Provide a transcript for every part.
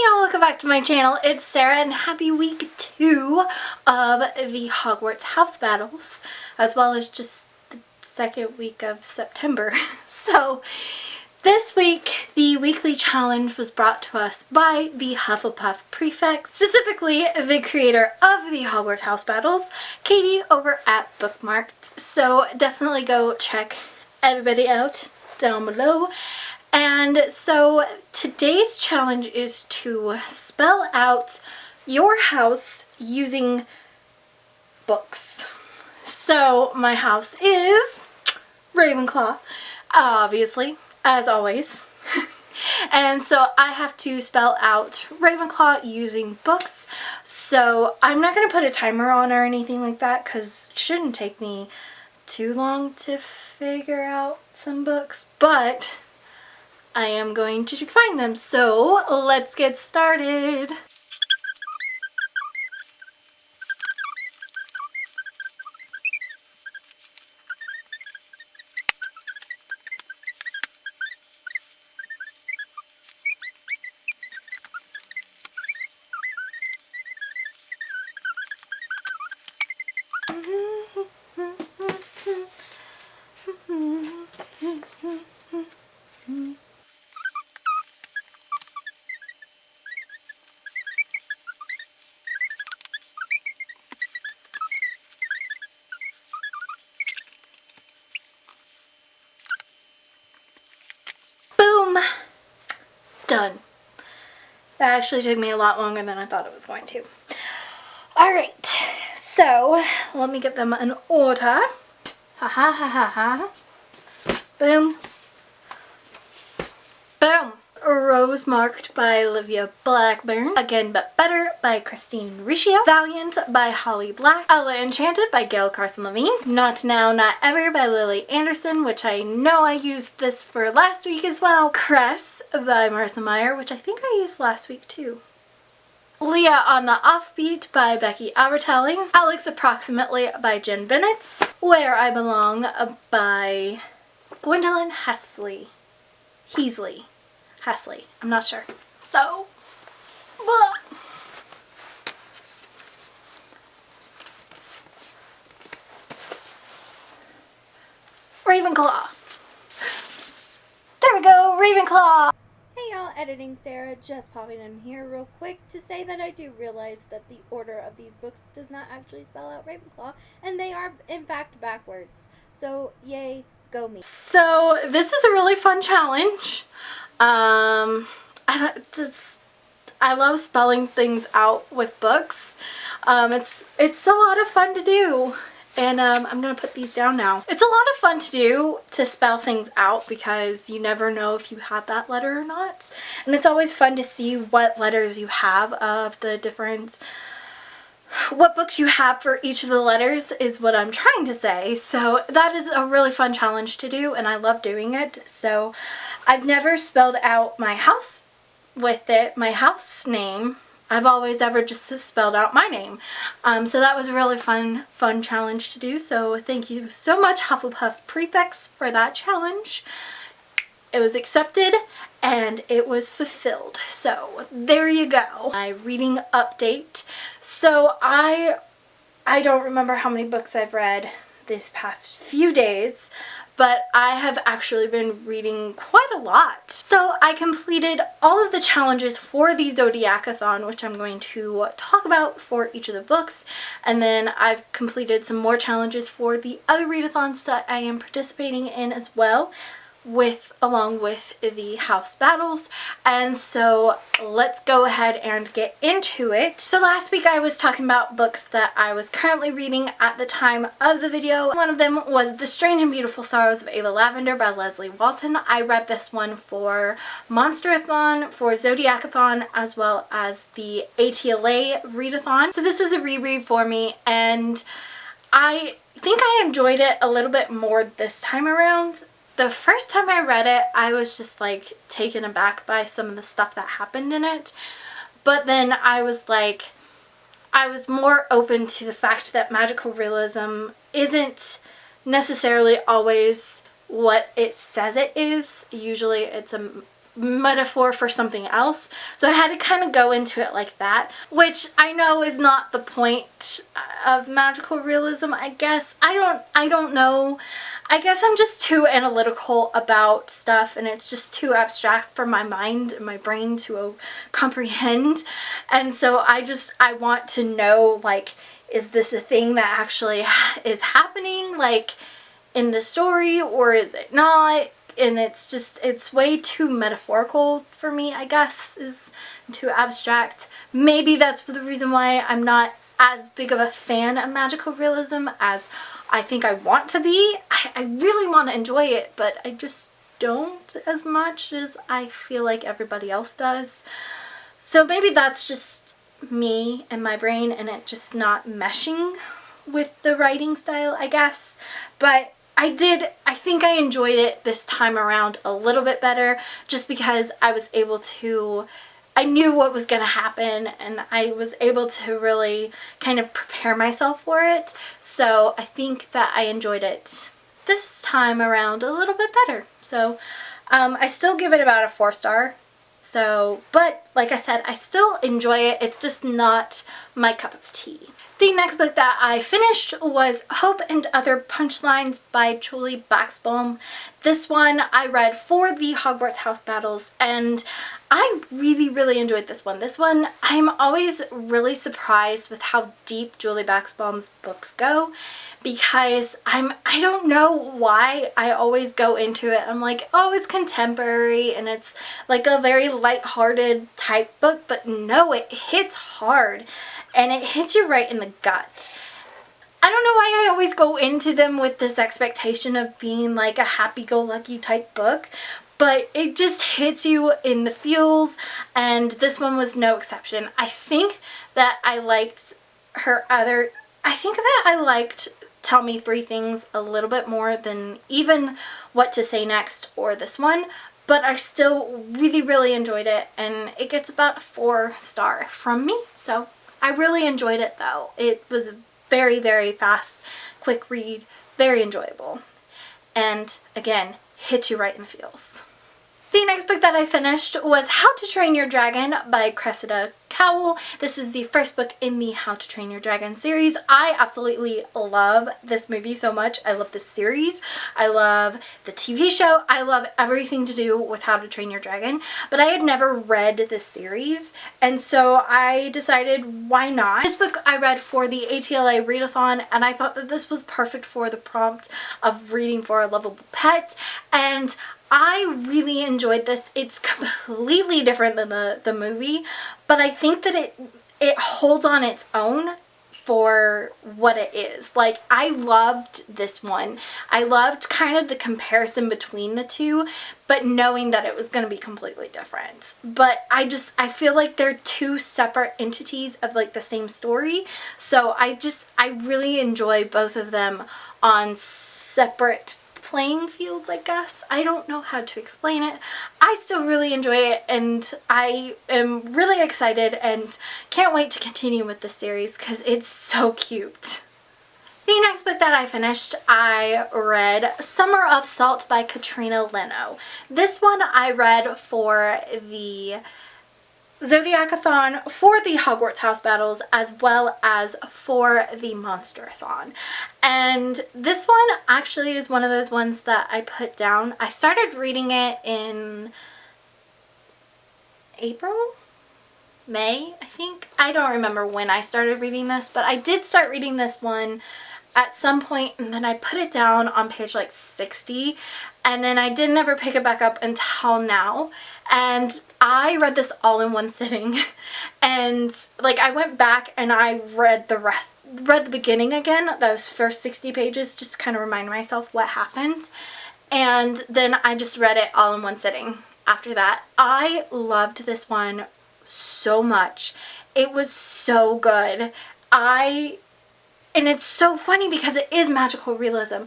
y'all, welcome back to my channel. It's Sarah and happy week 2 of the Hogwarts House Battles, as well as just the second week of September. So this week the weekly challenge was brought to us by the Hufflepuff prefects, specifically the creator of the Hogwarts House Battles, Katie over at Bookmarked. So definitely go check everybody out down below. And so today's challenge is to spell out your house using books. So my house is Ravenclaw, obviously, as always. And so I have to spell out Ravenclaw using books. So I'm not going to put a timer on or anything like that because it shouldn't take me too long to figure out some books. But I am going to find them, so let's get started. Done. That actually took me a lot longer than I thought it was going to. Alright, so let me get them in order. Ha ha ha ha ha. Boom. Boom. Rose Marked by Olivia Blackburn. Again But Better by Christine Riccio. Valiant by Holly Black. Ella Enchanted by Gail Carson Levine. Not Now, Not Ever by Lily Anderson, which I know I used this for last week as well. Cress by Marissa Meyer, which I think I used last week too. Leah on the Offbeat by Becky Albertalli. Alex Approximately by Jen Bennett. Where I Belong by Gwendolyn Hesley. Hesley, I'm not sure. So, blah. Ravenclaw. There we go, Ravenclaw. Hey y'all, Editing Sarah, just popping in here real quick to say that I do realize that the order of these books does not actually spell out Ravenclaw, and they are in fact backwards. So, yay, go me. So, this was a really fun challenge. I love spelling things out with books. It's a lot of fun to do. And I'm gonna put these down now. It's a lot of fun to do, to spell things out, because you never know if you have that letter or not. And it's always fun to see what letters you have of the different, what books you have for each of the letters is what I'm trying to say. So that is a really fun challenge to do, and I love doing it. So I've never spelled out my house with it, my house name. I've always ever just spelled out my name. So that was a really fun challenge to do. So thank you so much, Hufflepuff prefects, for that challenge. It was accepted and it was fulfilled. So there you go. My reading update. So I don't remember how many books I've read this past few days, but I have actually been reading quite a lot. So I completed all of the challenges for the Zodiac-a-thon, which I'm going to talk about for each of the books, and then I've completed some more challenges for the other readathons that I am participating in as well, along with the house battles. And so let's go ahead and get into it. So last week I was talking about books that I was currently reading at the time of the video. One of them was The Strange and Beautiful Sorrows of Ava Lavender by Leslie Walton. I read this one for Monsterathon, for Zodiac-a-thon, as well as the ATLA readathon. So this was a reread for me, and I think I enjoyed it a little bit more this time around. The first time I read it, I was just like taken aback by some of the stuff that happened in it. But then I was more open to the fact that magical realism isn't necessarily always what it says it is. Usually it's a metaphor for something else. So I had to kind of go into it like that, which I know is not the point of magical realism, I guess. I don't know. I guess I'm just too analytical about stuff, and it's just too abstract for my mind and my brain to comprehend. And so I want to know, like, is this a thing that actually is happening, like, in the story, or is it not? And it's way too metaphorical for me, I guess, is too abstract. Maybe that's the reason why I'm not as big of a fan of magical realism as I think I want to be. I really want to enjoy it, but I just don't as much as I feel like everybody else does. So maybe that's just me and my brain, and it just not meshing with the writing style, I guess. But I think I enjoyed it this time around a little bit better, just because I knew what was going to happen, and I was able to really kind of prepare myself for it. So I think that I enjoyed it this time around a little bit better. So I still give it about a 4-star. So, but like I said, I still enjoy it. It's just not my cup of tea. The next book that I finished was Hope and Other Punchlines by Julie Baxbaum. This one I read for the Hogwarts House Battles, and I really, really enjoyed this one. This one, I'm always really surprised with how deep Julie Baxbaum's books go, because I don't know why I always go into it. I'm like, oh, it's contemporary and it's like a very lighthearted type book, but no, it hits hard and it hits you right in the gut. I don't know why I always go into them with this expectation of being like a happy-go-lucky type book, but it just hits you in the feels, and this one was no exception. I think that I liked Tell Me Three Things a little bit more than even What to Say Next or this one, but I still really, really enjoyed it, and it gets about a 4-star from me. So I really enjoyed it though. It was a very, very fast, quick read, very enjoyable, and again, hits you right in the feels. The next book that I finished was How to Train Your Dragon by Cressida Cowell. This was the first book in the How to Train Your Dragon series. I absolutely love this movie so much. I love this series. I love the TV show. I love everything to do with How to Train Your Dragon. But I had never read this series, and so I decided, why not? This book I read for the ATLA readathon, and I thought that this was perfect for the prompt of reading for a lovable pet, and I really enjoyed this. It's completely different than the movie, but I think that it holds on its own for what it is. Like, I loved this one. I loved kind of the comparison between the two, but knowing that it was going to be completely different. But I feel like they're two separate entities of like the same story. So I really enjoy both of them on separate playing fields, I guess. I don't know how to explain it. I still really enjoy it, and I am really excited and can't wait to continue with this series because it's so cute. The next book that I finished, I read Summer of Salt by Katrina Leno. This one I read for the Zodiac-a-thon, for the Hogwarts House Battles, as well as for the Monster-a-thon. And this one actually is one of those ones that I put down. I started reading it in April? May, I think? I don't remember when I started reading this, but I did start reading this one at some point, and then I put it down on page like 60, and then I didn't ever pick it back up until now. And I read this all in one sitting, and like I went back and I read the beginning again, those first 60 pages, just to kind of remind myself what happened, and then I just read it all in one sitting after that. I loved this one so much. It was so good. And it's so funny because it is magical realism.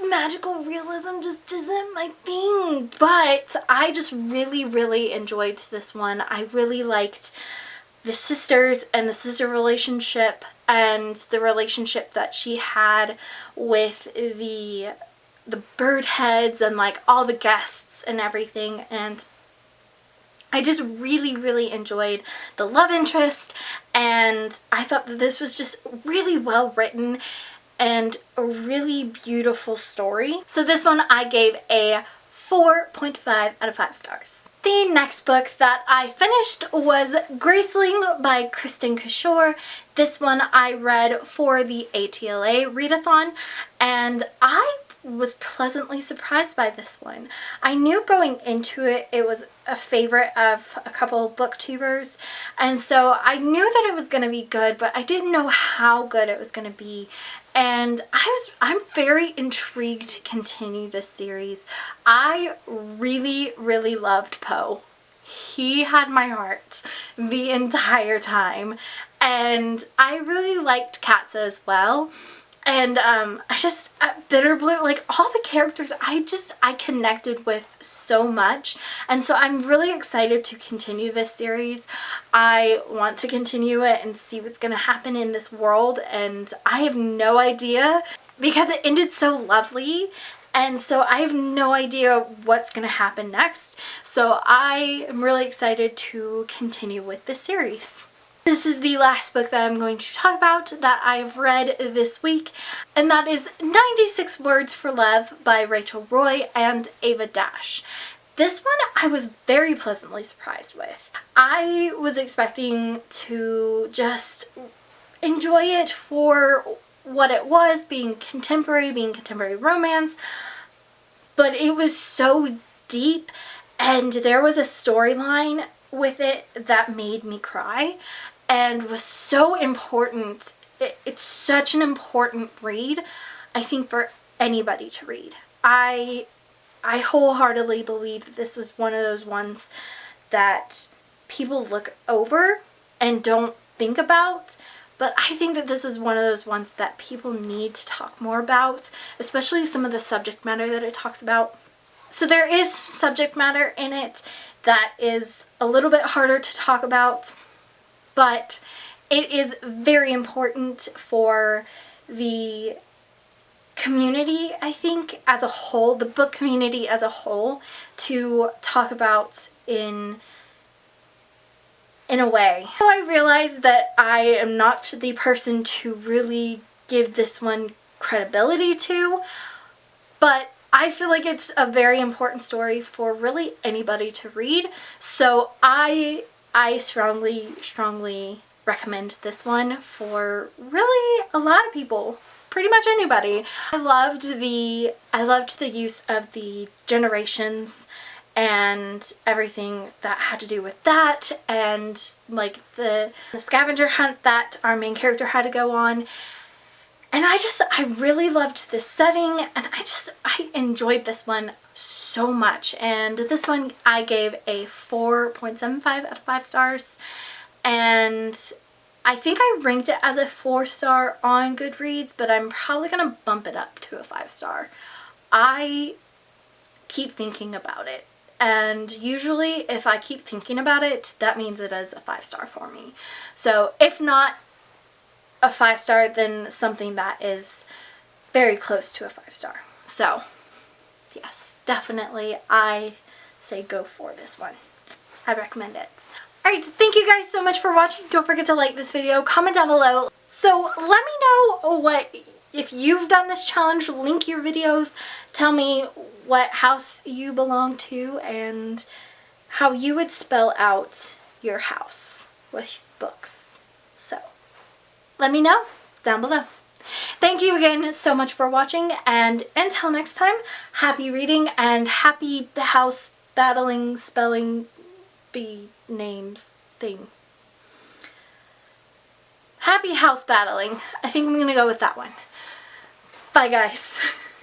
Magical realism just isn't my thing, but I just really, really enjoyed this one. I really liked the sisters and the sister relationship and the relationship that she had with the bird heads and like all the guests and everything, and I just really enjoyed the love interest, and I thought that this was just really well written and a really beautiful story. So this one I gave a 4.5 out of 5 stars. The next book that I finished was Graceling by Kristin Cashore. This one I read for the ATLA readathon, and I was pleasantly surprised by this one. I knew going into it it was a favorite of a couple of booktubers, and so I knew that it was going to be good, but I didn't know how good it was going to be. And I'm very intrigued to continue this series. I really loved Poe. He had my heart the entire time, and I really liked Katza as well. And Bitterblue, like all the characters, I connected with so much, and so I'm really excited to continue this series. I want to continue it and see what's going to happen in this world, and I have no idea because it ended so lovely, and so I have no idea what's going to happen next. So I am really excited to continue with this series. This is the last book that I'm going to talk about that I've read this week, and that is 96 Words for Love by Rachel Roy and Ava Dash. This one I was very pleasantly surprised with. I was expecting to just enjoy it for what it was, being contemporary romance, but it was so deep, and there was a storyline with it that made me cry and was so important. It's such an important read, I think, for anybody to read. I wholeheartedly believe that this was one of those ones that people look over and don't think about, but I think that this is one of those ones that people need to talk more about, especially some of the subject matter that it talks about. So there is subject matter in it that is a little bit harder to talk about, but it is very important for the community, I think, as a whole, the book community as a whole, to talk about in a way. So I realize that I am not the person to really give this one credibility to, but I feel like it's a very important story for really anybody to read. So I strongly recommend this one for really a lot of people, pretty much anybody. I loved the use of the generations and everything that had to do with that, and like the scavenger hunt that our main character had to go on. And I really loved this setting, and I enjoyed this one so much. And this one I gave a 4.75 out of 5 stars. And I think I ranked it as a 4-star on Goodreads, but I'm probably going to bump it up to a 5-star. I keep thinking about it. And usually if I keep thinking about it, that means it is a 5-star for me. So if not a 5-star, then something that is very close to a 5-star. So yes, definitely I say go for this one. I recommend it. Alright, thank you guys so much for watching. Don't forget to like this video, comment down below. So let me know if you've done this challenge, link your videos, tell me what house you belong to and how you would spell out your house with books. So let me know down below. Thank you again so much for watching, and until next time, happy reading and happy house battling spelling bee names thing. Happy house battling. I think I'm gonna go with that one. Bye guys.